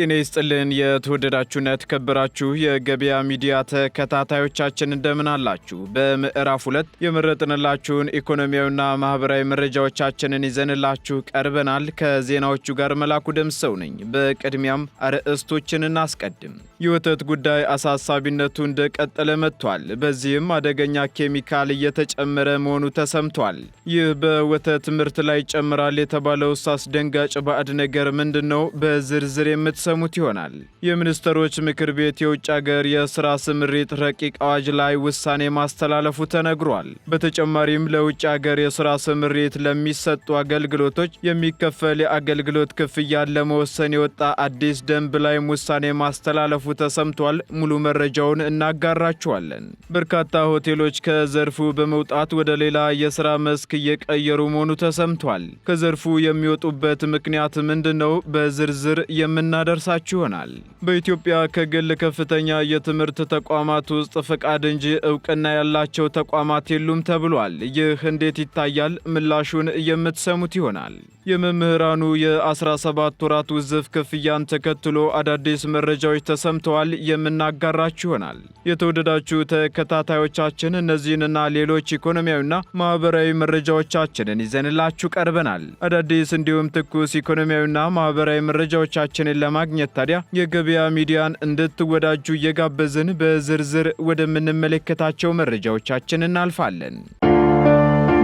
ጤና ይስጥልን የተወደዳችሁና የተከበራችሁ የገበያ ሚዲያ ተከታታዮቻችን እንደምን አላችሁ? በምዕራፍ 2 የመረጥንላችሁን ኢኮኖሚያዊና ማህበራዊ መረጃዎቻችንን ይዘንላችሁ ቀርበናል። ከዜናዎቹ ጋር መላኩ ደምሰው ነኝ። በቅድሚያም አርዕስቶችን እናስቀድም። የወተት ጉዳይ አሳሳቢነቱ እንደቀጠለ መጥቷል። በዚህም አደገኛ ኬሚካል እየተጨመረ መሆኑ ተሰምቷል። ይህ በወተት ምርት ላይ ይጨምራል የተባለው አስደንጋጭ ባዕድ ነገር ምንድነው? በዝርዝር የምትሰሙት ይሆናል። የሚኒስትሮች ምክር ቤት የውጭ ሀገር የሥራ ስምሪት ረቂቅ አዋጅ ላይ ውሳኔ ማስተላለፉ ተነግሯል። በተጨማሪም ለውጭ ሀገር የሥራ ስምሪት ለሚሰጡ አገልግሎቶች የሚከፈል የአገልግሎት ክፍያን ለመወሰን የወጣ አዲስ ደንብ ላይም ውሳኔ ማስተላለፉ ተሰምቷል። ሙሉ መረጃውን እናጋራችኋለን። በርካታ ሆቴሎች ከዘርፉ በመውጣት ወደ ሌላ የሥራ መስክ እየቀየሩ መሆኑ ተሰምቷል። ከዘርፉ የሚወጡበት ምክንያት ምንድነው? በዝርዝር የምናደርሳችሁ ይሆናል። በኢትዮጵያ ከግል ከፍተኛ የትምህርት ተቋማት ውስጥ ፈቃድ እንጂ እውቅና ያላቸው ተቋማት የሉም ተብሏል። ይህ እንዴት ይታያል? ምላሹን የምትሰሙት ይሆናል። የመምህራኑ የ17 ወራት ውዝፍ ክፍያን ተከትሎ አዳዲስ መረጃዎች ተሰምተዋል። የምናጋራችሁ ይሆናል። የተወደዳችሁ ተከታታዮቻችን እነዚህንና ሌሎች ኢኮኖሚያዊና ማህበራዊ መረጃዎቻችንን ይዘንላችሁ ቀርበናል። አዳዲስ እንዲሁም ትኩስ ኢኮኖሚያዊና ማህበራዊ መረጃዎቻችንን ለማግኘት ታዲያ የገበያ ሚዲያን እንድትወዳጁ እየጋበዝን በዝርዝር ወደምንመለከታቸው መረጃዎቻችን እናልፋለን።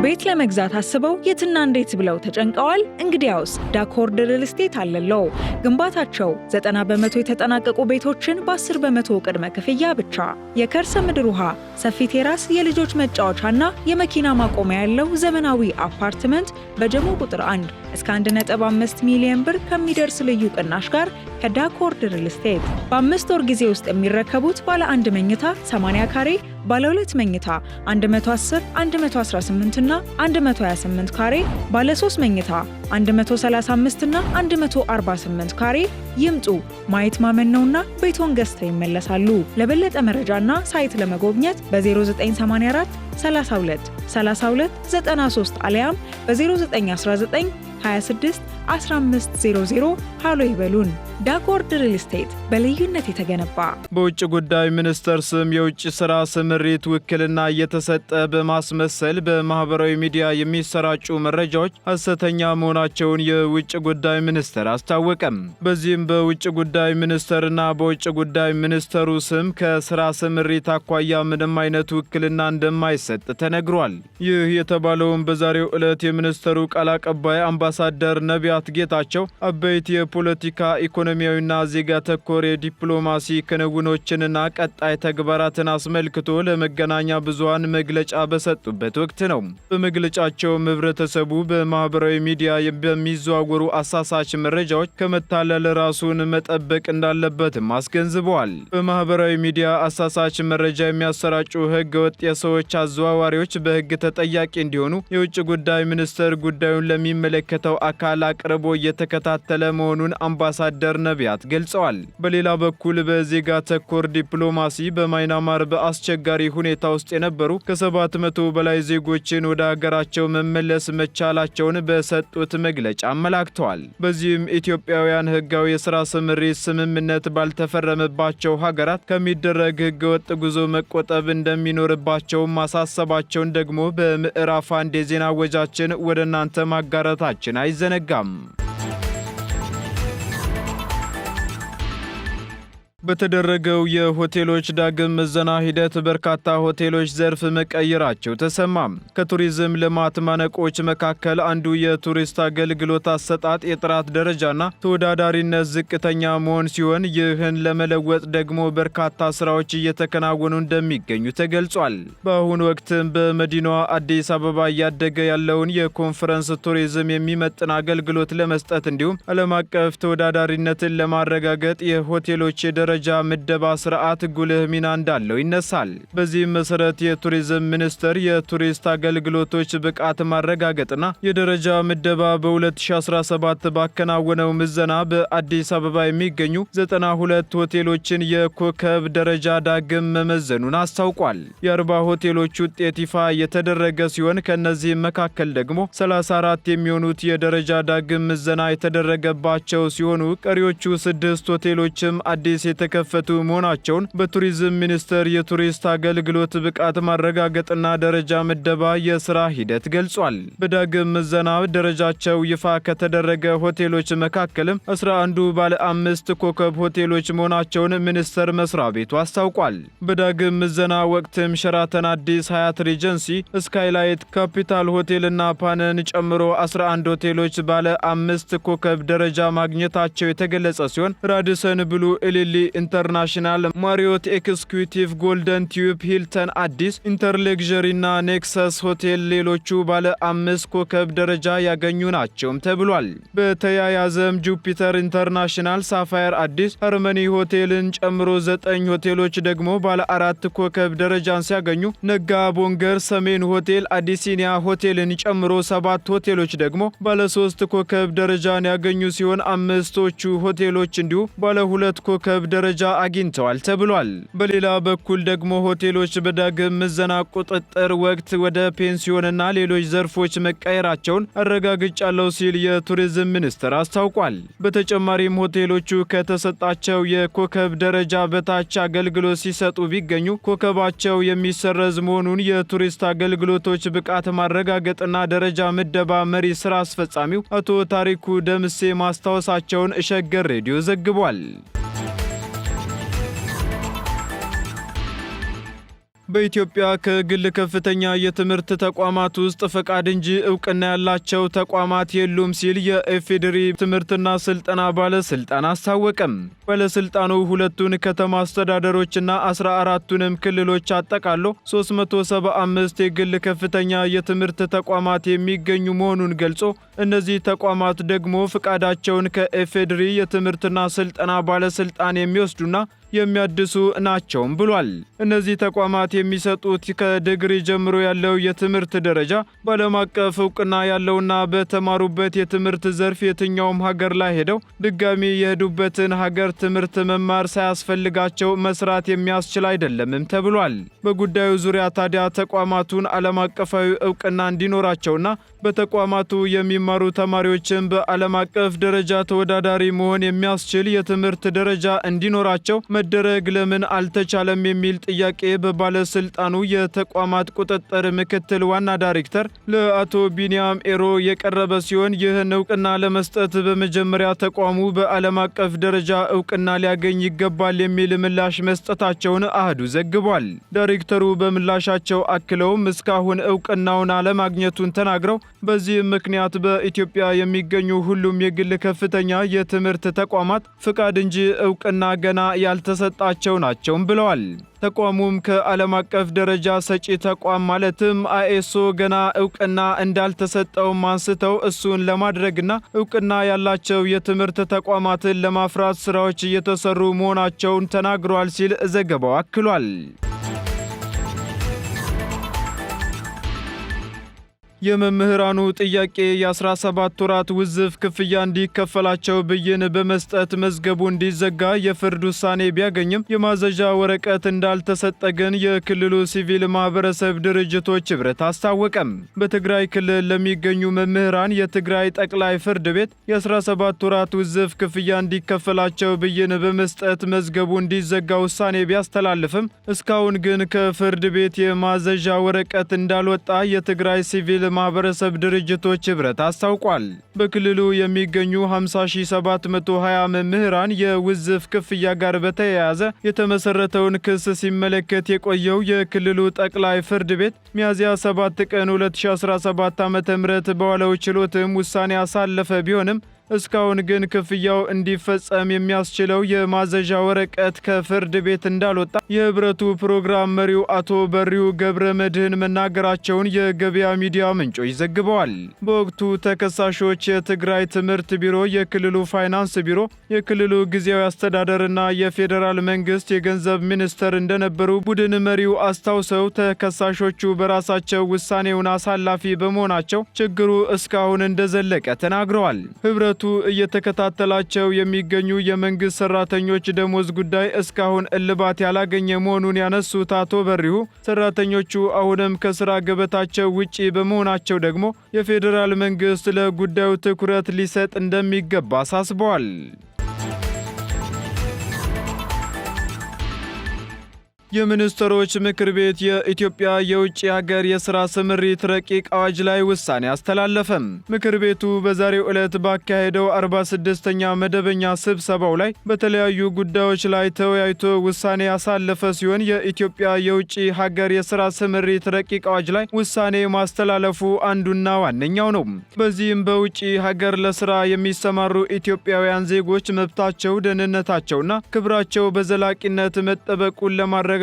ቤት ለመግዛት አስበው የትና እንዴት ብለው ተጨንቀዋል? እንግዲያውስ ዳኮርድ ሪል ስቴት አለለው። ግንባታቸው 90 በመቶ የተጠናቀቁ ቤቶችን በ10 በመቶ ቅድመ ክፍያ ብቻ፣ የከርሰ ምድር ውሃ፣ ሰፊ ቴራስ፣ የልጆች መጫወቻና የመኪና ማቆሚያ ያለው ዘመናዊ አፓርትመንት በጀሞ ቁጥር 1 እስከ 1.5 ሚሊዮን ብር ከሚደርስ ልዩ ቅናሽ ጋር ከዳኮርድ ሪል ስቴት በ5 ወር ጊዜ ውስጥ የሚረከቡት ባለ 1 መኝታ 80 ካሬ፣ ባለ 2 መኝታ 110፣ 118 እና 128 ካሬ፣ ባለ 3 መኝታ 135 እና 148 ካሬ ይምጡ። ማየት ማመን ነውና ቤቶን ገዝተው ይመለሳሉ። ለበለጠ መረጃና ሳይት ለመጎብኘት በ0984 32 32 93 አሊያም በ0919 26 1500 ሃሎ ይበሉን። ዳኮርድ ሪል ስቴት በልዩነት የተገነባ። በውጭ ጉዳይ ሚኒስቴር ስም የውጭ ሥራ ስምሪት ውክልና እየተሰጠ በማስመሰል በማህበራዊ ሚዲያ የሚሰራጩ መረጃዎች ሐሰተኛ መሆናቸውን የውጭ ጉዳይ ሚኒስቴር አስታወቀም። በዚህም በውጭ ጉዳይ ሚኒስቴርና በውጭ ጉዳይ ሚኒስቴሩ ስም ከሥራ ስምሪት አኳያ ምንም አይነት ውክልና እንደማይሰጥ ተነግሯል። ይህ የተባለውም በዛሬው ዕለት የሚኒስቴሩ ቃል አቀባይ አምባሳደር ነቢያት ጌታቸው አበይት የፖለቲካ ኢኮኖሚያዊና ዜጋ ተኮር የዲፕሎማሲ ክንውኖችንና ቀጣይ ተግባራትን አስመልክቶ ለመገናኛ ብዙሃን መግለጫ በሰጡበት ወቅት ነው። በመግለጫቸውም ህብረተሰቡ በማህበራዊ ሚዲያ በሚዘዋወሩ አሳሳች መረጃዎች ከመታለል ራሱን መጠበቅ እንዳለበትም አስገንዝበዋል። በማህበራዊ ሚዲያ አሳሳች መረጃ የሚያሰራጩ ህገወጥ የሰዎች አዘዋዋሪዎች በህግ ተጠያቂ እንዲሆኑ የውጭ ጉዳይ ሚኒስቴር ጉዳዩን ለሚመለከተው አካል አቅርቦ እየተከታተለ መሆኑን አምባሳደር ነቢያት ገልጸዋል። በሌላ በኩል በዜጋ ተኮር ዲፕሎማሲ በማይናማር በአስቸጋሪ ሁኔታ ውስጥ የነበሩ ከ700 በላይ ዜጎችን ወደ ሀገራቸው መመለስ መቻላቸውን በሰጡት መግለጫ አመላክተዋል። በዚህም ኢትዮጵያውያን ህጋዊ የሥራ ስምሪት ስምምነት ባልተፈረመባቸው ሀገራት ከሚደረግ ህገወጥ ጉዞ መቆጠብ እንደሚኖርባቸው ማሳሰባቸውን ደግሞ በምዕራፍ 1 የዜና ወጃችን ወደ እናንተ ማጋራታችን አይዘነጋም። በተደረገው የሆቴሎች ዳግም ምዘና ሂደት በርካታ ሆቴሎች ዘርፍ መቀየራቸው ተሰማም። ከቱሪዝም ልማት ማነቆች መካከል አንዱ የቱሪስት አገልግሎት አሰጣጥ የጥራት ደረጃና ተወዳዳሪነት ዝቅተኛ መሆን ሲሆን ይህን ለመለወጥ ደግሞ በርካታ ስራዎች እየተከናወኑ እንደሚገኙ ተገልጿል። በአሁኑ ወቅትም በመዲናዋ አዲስ አበባ እያደገ ያለውን የኮንፈረንስ ቱሪዝም የሚመጥን አገልግሎት ለመስጠት እንዲሁም ዓለም አቀፍ ተወዳዳሪነትን ለማረጋገጥ የሆቴሎች የደረጃ የደረጃ ምደባ ስርዓት ጉልህ ሚና እንዳለው ይነሳል። በዚህም መሰረት የቱሪዝም ሚኒስቴር የቱሪስት አገልግሎቶች ብቃት ማረጋገጥና የደረጃ ምደባ በ2017 ባከናወነው ምዘና በአዲስ አበባ የሚገኙ 92 ሆቴሎችን የኮከብ ደረጃ ዳግም መመዘኑን አስታውቋል። የ40 ሆቴሎች ውጤት ይፋ የተደረገ ሲሆን ከነዚህም መካከል ደግሞ 34 የሚሆኑት የደረጃ ዳግም ምዘና የተደረገባቸው ሲሆኑ ቀሪዎቹ 6 ሆቴሎችም አዲስ የተከፈቱ መሆናቸውን በቱሪዝም ሚኒስቴር የቱሪስት አገልግሎት ብቃት ማረጋገጥና ደረጃ ምደባ የሥራ ሂደት ገልጿል። በዳግም ምዘና ደረጃቸው ይፋ ከተደረገ ሆቴሎች መካከልም 11ዱ ባለ 5 ኮከብ ሆቴሎች መሆናቸውን ሚኒስቴር መስሪያ ቤቱ አስታውቋል። በዳግም ምዘና ወቅትም ሸራተን አዲስ፣ ሀያት ሪጀንሲ፣ ስካይላይት፣ ካፒታል ሆቴልና ፓንን ጨምሮ 11 ሆቴሎች ባለ 5 ኮከብ ደረጃ ማግኘታቸው የተገለጸ ሲሆን ራዲሰን ብሉ፣ ኤሊሊ ኢንተርናሽናል፣ ማሪዮት ኤክስኪዩቲቭ፣ ጎልደን ቲዩብ፣ ሂልተን አዲስ፣ ኢንተርሌክዠሪና ኔክሰስ ሆቴል ሌሎቹ ባለ 5 ኮከብ ደረጃ ያገኙ ናቸውም ተብሏል። በተያያዘም ጁፒተር ኢንተርናሽናል፣ ሳፋየር አዲስ፣ ሃርመኒ ሆቴልን ጨምሮ 9 ሆቴሎች ደግሞ ባለ 4 ኮከብ ደረጃን ሲያገኙ ነጋ ቦንገር፣ ሰሜን ሆቴል፣ አዲሲኒያ ሆቴልን ጨምሮ 7 ሆቴሎች ደግሞ ባለ 3 ኮከብ ደረጃን ያገኙ ሲሆን 5ቶቹ ሆቴሎች እንዲሁ ባለ 2 ኮከብ ደረጃ አግኝተዋል ተብሏል። በሌላ በኩል ደግሞ ሆቴሎች በዳግም ምዘና ቁጥጥር ወቅት ወደ ፔንሲዮንና ሌሎች ዘርፎች መቀየራቸውን አረጋግጫለሁ ሲል የቱሪዝም ሚኒስቴር አስታውቋል። በተጨማሪም ሆቴሎቹ ከተሰጣቸው የኮከብ ደረጃ በታች አገልግሎት ሲሰጡ ቢገኙ ኮከባቸው የሚሰረዝ መሆኑን የቱሪስት አገልግሎቶች ብቃት ማረጋገጥና ደረጃ ምደባ መሪ ስራ አስፈጻሚው አቶ ታሪኩ ደምሴ ማስታወሳቸውን ሸገር ሬዲዮ ዘግቧል። በኢትዮጵያ ከግል ከፍተኛ የትምህርት ተቋማት ውስጥ ፈቃድ እንጂ እውቅና ያላቸው ተቋማት የሉም ሲል የኢፌዴሪ ትምህርትና ስልጠና ባለስልጣን አስታወቀም። ባለስልጣኑ ሁለቱን ከተማ አስተዳደሮችና 14ቱንም ክልሎች አጠቃሎ 375 የግል ከፍተኛ የትምህርት ተቋማት የሚገኙ መሆኑን ገልጾ እነዚህ ተቋማት ደግሞ ፈቃዳቸውን ከኢፌዴሪ የትምህርትና ስልጠና ባለስልጣን የሚወስዱና የሚያድሱ ናቸውም ብሏል። እነዚህ ተቋማት የሚሰጡት ከዲግሪ ጀምሮ ያለው የትምህርት ደረጃ በዓለም አቀፍ እውቅና ያለውና በተማሩበት የትምህርት ዘርፍ የትኛውም ሀገር ላይ ሄደው ድጋሚ የሄዱበትን ሀገር ትምህርት መማር ሳያስፈልጋቸው መስራት የሚያስችል አይደለምም ተብሏል። በጉዳዩ ዙሪያ ታዲያ ተቋማቱን ዓለም አቀፋዊ እውቅና እንዲኖራቸውና በተቋማቱ የሚማሩ ተማሪዎችን በዓለም አቀፍ ደረጃ ተወዳዳሪ መሆን የሚያስችል የትምህርት ደረጃ እንዲኖራቸው መደረግ ለምን አልተቻለም የሚል ጥያቄ በባለስልጣኑ የተቋማት ቁጥጥር ምክትል ዋና ዳይሬክተር ለአቶ ቢኒያም ኤሮ የቀረበ ሲሆን ይህን እውቅና ለመስጠት በመጀመሪያ ተቋሙ በዓለም አቀፍ ደረጃ እውቅና ሊያገኝ ይገባል የሚል ምላሽ መስጠታቸውን አህዱ ዘግቧል። ዳይሬክተሩ በምላሻቸው አክለውም እስካሁን እውቅናውን አለማግኘቱን ተናግረው በዚህም ምክንያት በኢትዮጵያ የሚገኙ ሁሉም የግል ከፍተኛ የትምህርት ተቋማት ፍቃድ እንጂ እውቅና ገና ያልተሰጣቸው ናቸውም ብለዋል። ተቋሙም ከዓለም አቀፍ ደረጃ ሰጪ ተቋም ማለትም አይኤስኦ ገና እውቅና እንዳልተሰጠውም አንስተው እሱን ለማድረግና እውቅና ያላቸው የትምህርት ተቋማትን ለማፍራት ስራዎች እየተሰሩ መሆናቸውን ተናግሯል ሲል ዘገባው አክሏል። የመምህራኑ ጥያቄ የ17 ወራት ውዝፍ ክፍያ እንዲከፈላቸው ብይን በመስጠት መዝገቡ እንዲዘጋ የፍርድ ውሳኔ ቢያገኝም የማዘዣ ወረቀት እንዳልተሰጠ ግን የክልሉ ሲቪል ማህበረሰብ ድርጅቶች ህብረት አስታወቀም። በትግራይ ክልል ለሚገኙ መምህራን የትግራይ ጠቅላይ ፍርድ ቤት የ17 ወራት ውዝፍ ክፍያ እንዲከፈላቸው ብይን በመስጠት መዝገቡ እንዲዘጋ ውሳኔ ቢያስተላልፍም እስካሁን ግን ከፍርድ ቤት የማዘዣ ወረቀት እንዳልወጣ የትግራይ ሲቪል ማህበረሰብ ድርጅቶች ህብረት አስታውቋል። በክልሉ የሚገኙ 50720 መምህራን የውዝፍ ክፍያ ጋር በተያያዘ የተመሰረተውን ክስ ሲመለከት የቆየው የክልሉ ጠቅላይ ፍርድ ቤት ሚያዝያ 7 ቀን 2017 ዓ.ም በዋለው ችሎትም ውሳኔ ያሳለፈ ቢሆንም እስካሁን ግን ክፍያው እንዲፈጸም የሚያስችለው የማዘዣ ወረቀት ከፍርድ ቤት እንዳልወጣ የህብረቱ ፕሮግራም መሪው አቶ በሪው ገብረ መድህን መናገራቸውን የገበያ ሚዲያ ምንጮች ዘግበዋል። በወቅቱ ተከሳሾች የትግራይ ትምህርት ቢሮ፣ የክልሉ ፋይናንስ ቢሮ፣ የክልሉ ጊዜያዊ አስተዳደርና የፌዴራል መንግስት የገንዘብ ሚኒስተር እንደነበሩ ቡድን መሪው አስታውሰው ተከሳሾቹ በራሳቸው ውሳኔውን አሳላፊ በመሆናቸው ችግሩ እስካሁን እንደዘለቀ ተናግረዋል። ህብረቱ እየተከታተላቸው የሚገኙ የመንግስት ሰራተኞች ደሞዝ ጉዳይ እስካሁን እልባት ያላገኘ መሆኑን ያነሱት አቶ በሪሁ ሰራተኞቹ አሁንም ከስራ ገበታቸው ውጪ በመሆናቸው ደግሞ የፌዴራል መንግስት ለጉዳዩ ትኩረት ሊሰጥ እንደሚገባ አሳስበዋል። የሚኒስትሮች ምክር ቤት የኢትዮጵያ የውጭ ሀገር የሥራ ስምሪት ረቂቅ አዋጅ ላይ ውሳኔ አስተላለፈም። ምክር ቤቱ በዛሬው ዕለት ባካሄደው 46ኛ መደበኛ ስብሰባው ላይ በተለያዩ ጉዳዮች ላይ ተወያይቶ ውሳኔ ያሳለፈ ሲሆን የኢትዮጵያ የውጭ ሀገር የሥራ ስምሪት ረቂቅ አዋጅ ላይ ውሳኔ ማስተላለፉ አንዱና ዋነኛው ነው። በዚህም በውጭ ሀገር ለሥራ የሚሰማሩ ኢትዮጵያውያን ዜጎች መብታቸው፣ ደህንነታቸውና ክብራቸው በዘላቂነት መጠበቁን ለማድረግ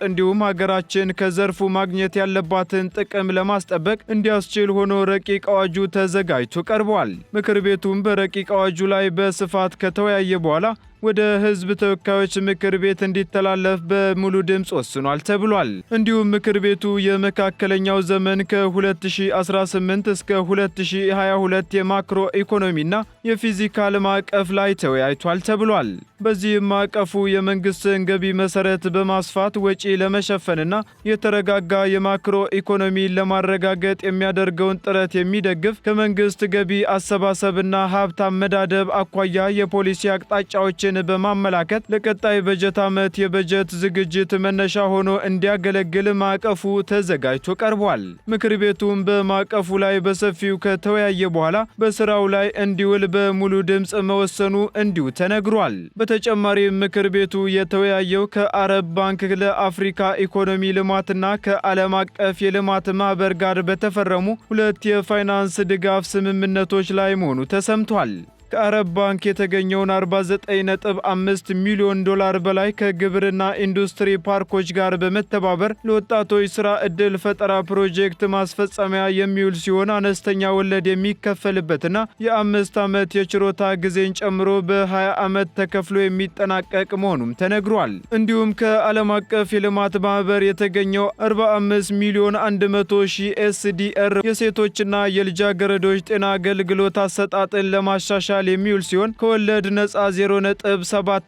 እንዲሁም ሀገራችን ከዘርፉ ማግኘት ያለባትን ጥቅም ለማስጠበቅ እንዲያስችል ሆኖ ረቂቅ አዋጁ ተዘጋጅቶ ቀርቧል። ምክር ቤቱም በረቂቅ አዋጁ ላይ በስፋት ከተወያየ በኋላ ወደ ሕዝብ ተወካዮች ምክር ቤት እንዲተላለፍ በሙሉ ድምፅ ወስኗል ተብሏል። እንዲሁም ምክር ቤቱ የመካከለኛው ዘመን ከ2018 እስከ 2022 የማክሮ ኢኮኖሚና የፊዚካል ማዕቀፍ ላይ ተወያይቷል ተብሏል። በዚህም ማዕቀፉ የመንግስትን ገቢ መሰረት በማስፋት ወጪ ለመሸፈንና የተረጋጋ የማክሮ ኢኮኖሚን ለማረጋገጥ የሚያደርገውን ጥረት የሚደግፍ ከመንግስት ገቢ አሰባሰብና ሀብት አመዳደብ አኳያ የፖሊሲ አቅጣጫዎችን በማመላከት ለቀጣይ በጀት ዓመት የበጀት ዝግጅት መነሻ ሆኖ እንዲያገለግል ማዕቀፉ ተዘጋጅቶ ቀርቧል። ምክር ቤቱም በማዕቀፉ ላይ በሰፊው ከተወያየ በኋላ በስራው ላይ እንዲውል በሙሉ ድምፅ መወሰኑ እንዲሁ ተነግሯል። በተጨማሪም ምክር ቤቱ የተወያየው ከአረብ ባንክ ለአፍሪካ ኢኮኖሚ ልማትና ከዓለም አቀፍ የልማት ማህበር ጋር በተፈረሙ ሁለት የፋይናንስ ድጋፍ ስምምነቶች ላይ መሆኑ ተሰምቷል። ከአረብ ባንክ የተገኘውን 49.5 ሚሊዮን ዶላር በላይ ከግብርና ኢንዱስትሪ ፓርኮች ጋር በመተባበር ለወጣቶች ሥራ ዕድል ፈጠራ ፕሮጀክት ማስፈጸሚያ የሚውል ሲሆን አነስተኛ ወለድ የሚከፈልበትና የ5 ዓመት የችሮታ ጊዜን ጨምሮ በ20 ዓመት ተከፍሎ የሚጠናቀቅ መሆኑም ተነግሯል። እንዲሁም ከዓለም አቀፍ የልማት ማህበር የተገኘው 45 ሚሊዮን 100 ሺህ SDR የሴቶችና የልጃገረዶች ጤና አገልግሎት አሰጣጥን ለማሻሻል የሚውል ሲሆን ከወለድ ነፃ 0.75%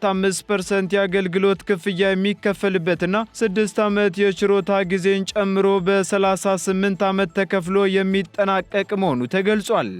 የአገልግሎት ክፍያ የሚከፈልበትና 6 ዓመት የችሮታ ጊዜን ጨምሮ በ38 ዓመት ተከፍሎ የሚጠናቀቅ መሆኑ ተገልጿል።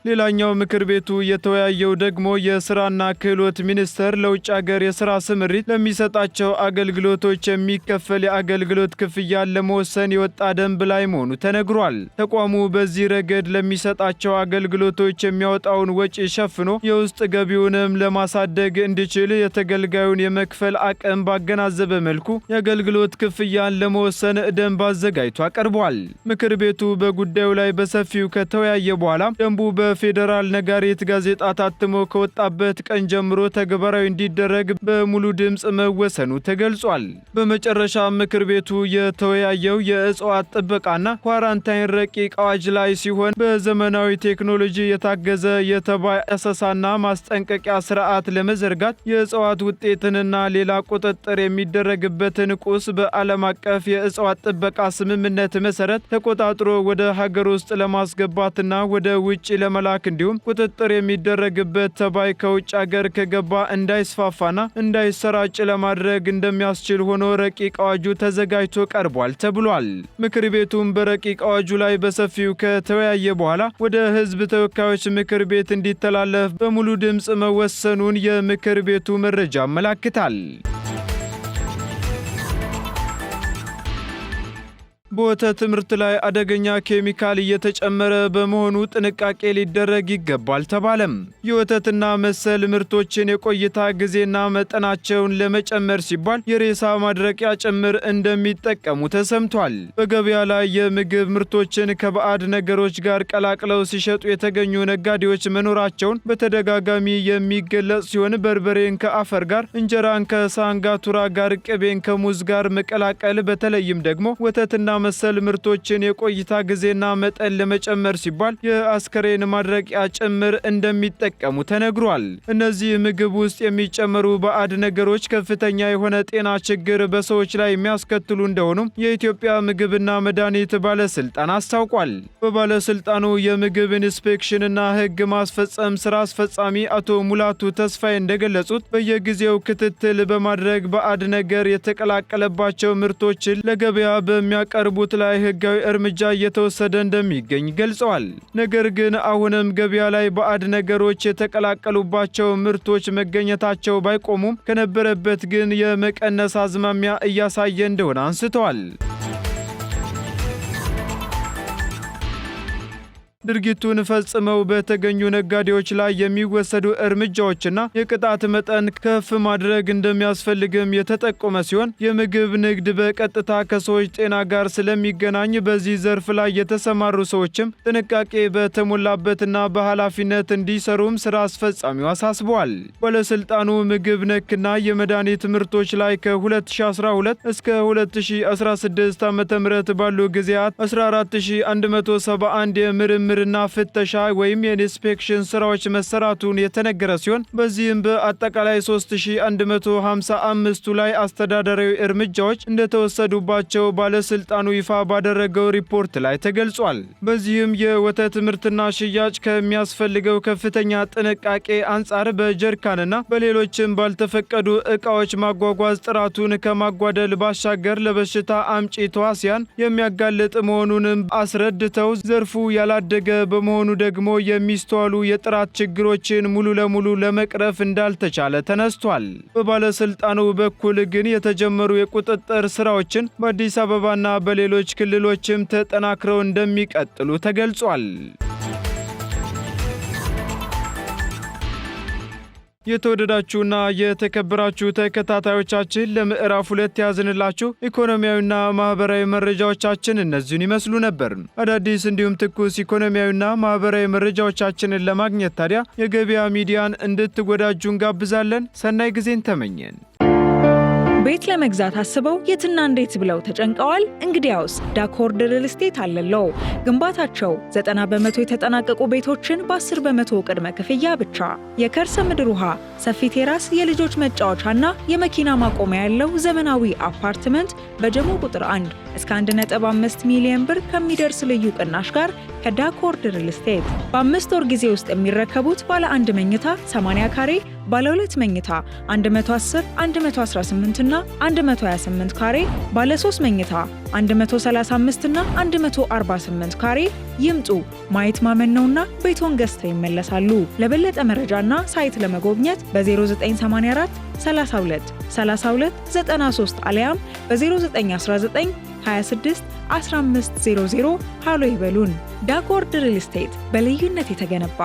ሌላኛው ምክር ቤቱ የተወያየው ደግሞ የስራና ክህሎት ሚኒስቴር ለውጭ ሀገር የስራ ስምሪት ለሚሰጣቸው አገልግሎቶች የሚከፈል የአገልግሎት ክፍያን ለመወሰን የወጣ ደንብ ላይ መሆኑ ተነግሯል። ተቋሙ በዚህ ረገድ ለሚሰጣቸው አገልግሎቶች የሚያወጣውን ወጪ ሸፍኖ የውስጥ ገቢውንም ለማሳደግ እንዲችል የተገልጋዩን የመክፈል አቅም ባገናዘበ መልኩ የአገልግሎት ክፍያን ለመወሰን ደንብ አዘጋጅቶ አቀርቧል። ምክር ቤቱ በጉዳዩ ላይ በሰፊው ከተወያየ በኋላ ደንቡ በፌዴራል ነጋሪት ጋዜጣ ታትሞ ከወጣበት ቀን ጀምሮ ተግባራዊ እንዲደረግ በሙሉ ድምፅ መወሰኑ ተገልጿል። በመጨረሻ ምክር ቤቱ የተወያየው የእጽዋት ጥበቃና ኳራንታይን ረቂቅ አዋጅ ላይ ሲሆን በዘመናዊ ቴክኖሎጂ የታገዘ የተባይ አሰሳና ማስጠንቀቂያ ስርዓት ለመዘርጋት የእጽዋት ውጤትንና ሌላ ቁጥጥር የሚደረግበትን ቁስ በዓለም አቀፍ የእጽዋት ጥበቃ ስምምነት መሰረት ተቆጣጥሮ ወደ ሀገር ውስጥ ለማስገባትና ወደ ውጭ ለመላክ እንዲሁም ቁጥጥር የሚደረግበት ተባይ ከውጭ ሀገር ከገባ እንዳይስፋፋና እንዳይሰራጭ ለማድረግ እንደሚያስችል ሆኖ ረቂቅ አዋጁ ተዘጋጅቶ ቀርቧል ተብሏል። ምክር ቤቱም በረቂቅ አዋጁ ላይ በሰፊው ከተወያየ በኋላ ወደ ሕዝብ ተወካዮች ምክር ቤት እንዲተላለፍ በሙሉ ድምፅ መወሰኑን የምክር ቤቱ መረጃ ያመለክታል። በወተት ምርት ላይ አደገኛ ኬሚካል እየተጨመረ በመሆኑ ጥንቃቄ ሊደረግ ይገባል ተባለም። የወተትና መሰል ምርቶችን የቆይታ ጊዜና መጠናቸውን ለመጨመር ሲባል የሬሳ ማድረቂያ ጭምር እንደሚጠቀሙ ተሰምቷል። በገበያ ላይ የምግብ ምርቶችን ከባዕድ ነገሮች ጋር ቀላቅለው ሲሸጡ የተገኙ ነጋዴዎች መኖራቸውን በተደጋጋሚ የሚገለጽ ሲሆን በርበሬን ከአፈር ጋር፣ እንጀራን ከሳንጋቱራ ጋር፣ ቅቤን ከሙዝ ጋር መቀላቀል በተለይም ደግሞ ወተትና መሰል ምርቶችን የቆይታ ጊዜና መጠን ለመጨመር ሲባል የአስከሬን ማድረቂያ ጭምር እንደሚጠቀሙ ተነግሯል። እነዚህ ምግብ ውስጥ የሚጨመሩ ባዕድ ነገሮች ከፍተኛ የሆነ ጤና ችግር በሰዎች ላይ የሚያስከትሉ እንደሆኑም የኢትዮጵያ ምግብና መድኃኒት ባለስልጣን አስታውቋል። በባለስልጣኑ የምግብ ኢንስፔክሽንና ሕግ ማስፈጸም ስራ አስፈጻሚ አቶ ሙላቱ ተስፋዬ እንደገለጹት በየጊዜው ክትትል በማድረግ ባዕድ ነገር የተቀላቀለባቸው ምርቶችን ለገበያ በሚያቀርቡት ላይ ሕጋዊ እርምጃ እየተወሰደ እንደሚገኝ ገልጸዋል። ነገር ግን አሁንም ገበያ ላይ ባዕድ ነገሮች የተቀላቀሉባቸው ምርቶች መገኘታቸው ባይቆሙም ከነበረበት ግን የመቀነስ አዝማሚያ እያሳየ እንደሆነ አንስተዋል። ድርጊቱን ፈጽመው በተገኙ ነጋዴዎች ላይ የሚወሰዱ እርምጃዎችና የቅጣት መጠን ከፍ ማድረግ እንደሚያስፈልግም የተጠቆመ ሲሆን የምግብ ንግድ በቀጥታ ከሰዎች ጤና ጋር ስለሚገናኝ በዚህ ዘርፍ ላይ የተሰማሩ ሰዎችም ጥንቃቄ በተሞላበትና በኃላፊነት እንዲሰሩም ስራ አስፈጻሚው አሳስበዋል። ባለስልጣኑ ምግብ ነክና የመድኃኒት ምርቶች ላይ ከ2012 እስከ 2016 ዓ.ም ባሉ ጊዜያት 14171 የምርምር እና ፍተሻ ወይም የኢንስፔክሽን ስራዎች መሰራቱን የተነገረ ሲሆን በዚህም በአጠቃላይ 3155ቱ ላይ አስተዳደራዊ እርምጃዎች እንደተወሰዱባቸው ባለስልጣኑ ይፋ ባደረገው ሪፖርት ላይ ተገልጿል። በዚህም የወተት ምርትና ሽያጭ ከሚያስፈልገው ከፍተኛ ጥንቃቄ አንጻር በጀሪካንና በሌሎችም ባልተፈቀዱ ዕቃዎች ማጓጓዝ ጥራቱን ከማጓደል ባሻገር ለበሽታ አምጪ ተዋሲያን የሚያጋልጥ መሆኑንም አስረድተው ዘርፉ ያላደገ በመሆኑ ደግሞ የሚስተዋሉ የጥራት ችግሮችን ሙሉ ለሙሉ ለመቅረፍ እንዳልተቻለ ተነስቷል። በባለስልጣኑ በኩል ግን የተጀመሩ የቁጥጥር ስራዎችን በአዲስ አበባና በሌሎች ክልሎችም ተጠናክረው እንደሚቀጥሉ ተገልጿል። የተወደዳችሁና የተከበራችሁ ተከታታዮቻችን ለምዕራፍ 2 ያዝንላችሁ ኢኮኖሚያዊና ማህበራዊ መረጃዎቻችን እነዚህን ይመስሉ ነበር። አዳዲስ እንዲሁም ትኩስ ኢኮኖሚያዊና ማህበራዊ መረጃዎቻችንን ለማግኘት ታዲያ የገበያ ሚዲያን እንድትወዳጁ እንጋብዛለን። ሰናይ ጊዜን ተመኘን። ቤት ለመግዛት አስበው የትና እንዴት ብለው ተጨንቀዋል? እንግዲያውስ ዳኮርድ ሪል ስቴት አለለው። ግንባታቸው 90 በመቶ የተጠናቀቁ ቤቶችን በ10 በመቶ ቅድመ ክፍያ ብቻ፣ የከርሰ ምድር ውሃ፣ ሰፊ ቴራስ፣ የልጆች መጫወቻና የመኪና ማቆሚያ ያለው ዘመናዊ አፓርትመንት በጀሞ ቁጥር 1 እስከ 1.5 ሚሊዮን ብር ከሚደርስ ልዩ ቅናሽ ጋር ከዳኮርድ ሪል ስቴት በ5 ወር ጊዜ ውስጥ የሚረከቡት ባለ 1 መኝታ 80 ካሬ፣ ባለ 2 መኝታ 110፣ 118 እና 128 ካሬ፣ ባለ 3 መኝታ 135 እና 148 ካሬ ይምጡ። ማየት ማመን ነውና ቤቶን ገዝተው ይመለሳሉ። ለበለጠ መረጃና ሳይት ለመጎብኘት በ0984 32 32 93 አሊያም በ0919 26 1500 ሃሎ ይበሉን። ዳኮርድ ሪል ስቴት በልዩነት የተገነባ